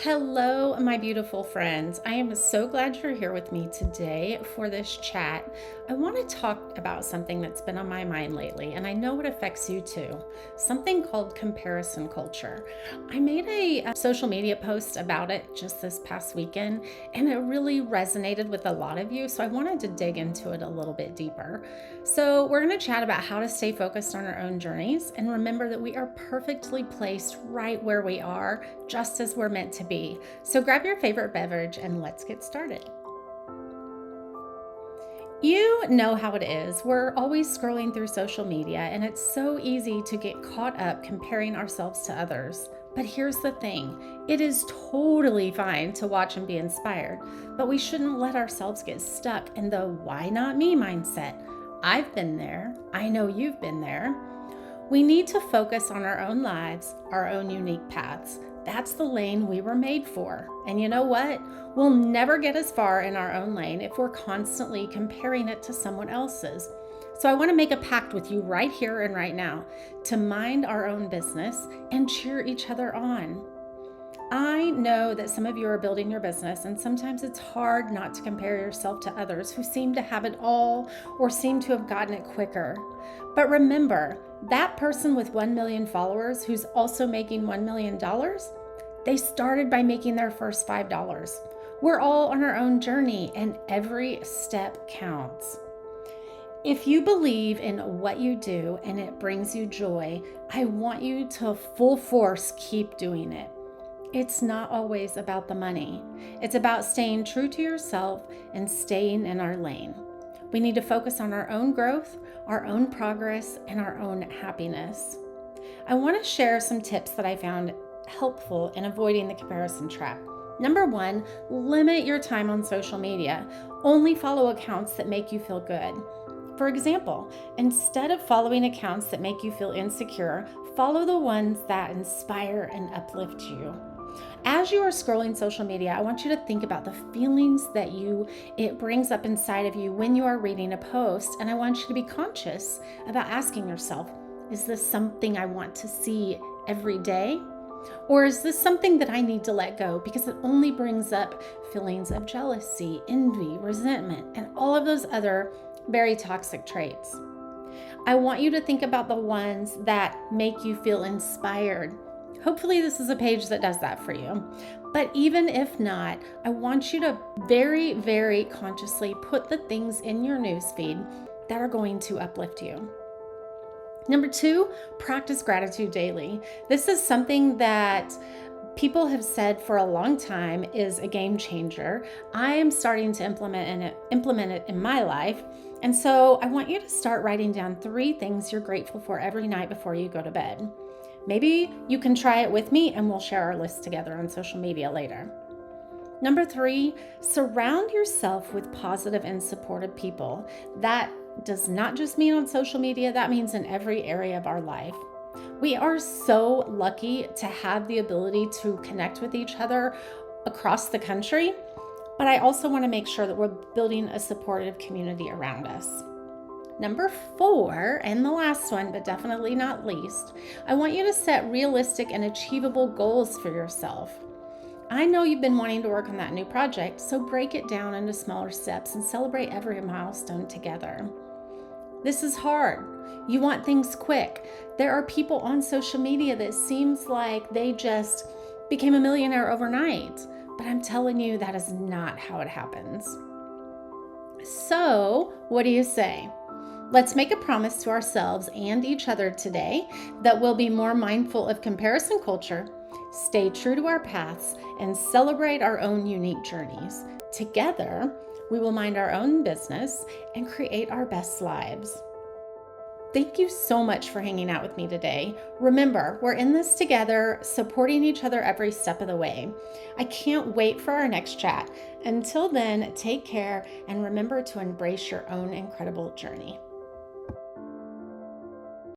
Hello, my beautiful friends. I am so glad you're here with me today for this chat. I want to talk about something that's been on my mind lately, and I know it affects you too. Something called comparison culture. I made a social media post about it just this past weekend, and it really resonated with a lot of you, so I wanted to dig into it a little bit deeper. So, we're going to chat about how to stay focused on our own journeys and remember that we are perfectly placed right where we are, just as we're meant to be. So grab your favorite beverage and let's get started. You know how it is. We're always scrolling through social media, and it's so easy to get caught up comparing ourselves to others. But here's the thing, it is totally fine to watch and be inspired, but we shouldn't let ourselves get stuck in the why not me mindset. I've been there. I know you've been there. We need to focus on our own lives, our own unique paths. That's the lane we were made for. And you know what? We'll never get as far in our own lane if we're constantly comparing it to someone else's. So I want to make a pact with you right here and right now to mind our own business and cheer each other on. I know that some of you are building your business, and sometimes it's hard not to compare yourself to others who seem to have it all or seem to have gotten it quicker. But remember, that person with 1 million followers who's also making $1 million, they started by making their first $5. We're all on our own journey, and every step counts. If you believe in what you do and it brings you joy, I want you to full force keep doing it. It's not always about the money. It's about staying true to yourself and staying in our lane. We need to focus on our own growth, our own progress, and our own happiness. I want to share some tips that I found helpful in avoiding the comparison trap. Number one, limit your time on social media. Only follow accounts that make you feel good. For example, instead of following accounts that make you feel insecure, follow the ones that inspire and uplift you. As you are scrolling social media, I want you to think about the feelings that it brings up inside of you when you are reading a post, and I want you to be conscious about asking yourself, is this something I want to see every day? Or is this something that I need to let go because it only brings up feelings of jealousy, envy, resentment, and all of those other very toxic traits? I want you to think about the ones that make you feel inspired. Hopefully this is a page that does that for you. But even if not, I want you to very, very consciously put the things in your newsfeed that are going to uplift you. Number two, practice gratitude daily. This is something that people have said for a long time is a game changer. I am starting to implement it in my life. And so I want you to start writing down 3 things you're grateful for every night before you go to bed. Maybe you can try it with me and we'll share our list together on social media later. Number 3, surround yourself with positive and supportive people. That does not just mean on social media, that means in every area of our life. We are so lucky to have the ability to connect with each other across the country, but I also want to make sure that we're building a supportive community around us. Number 4, and the last one, but definitely not least, I want you to set realistic and achievable goals for yourself. I know you've been wanting to work on that new project, so break it down into smaller steps and celebrate every milestone together. This is hard. You want things quick. There are people on social media that seems like they just became a millionaire overnight, but I'm telling you that is not how it happens. So, what do you say? Let's make a promise to ourselves and each other today that we'll be more mindful of comparison culture, stay true to our paths, and celebrate our own unique journeys. Together, we will mind our own business and create our best lives. Thank you so much for hanging out with me today. Remember, we're in this together, supporting each other every step of the way. I can't wait for our next chat. Until then, take care and remember to embrace your own incredible journey.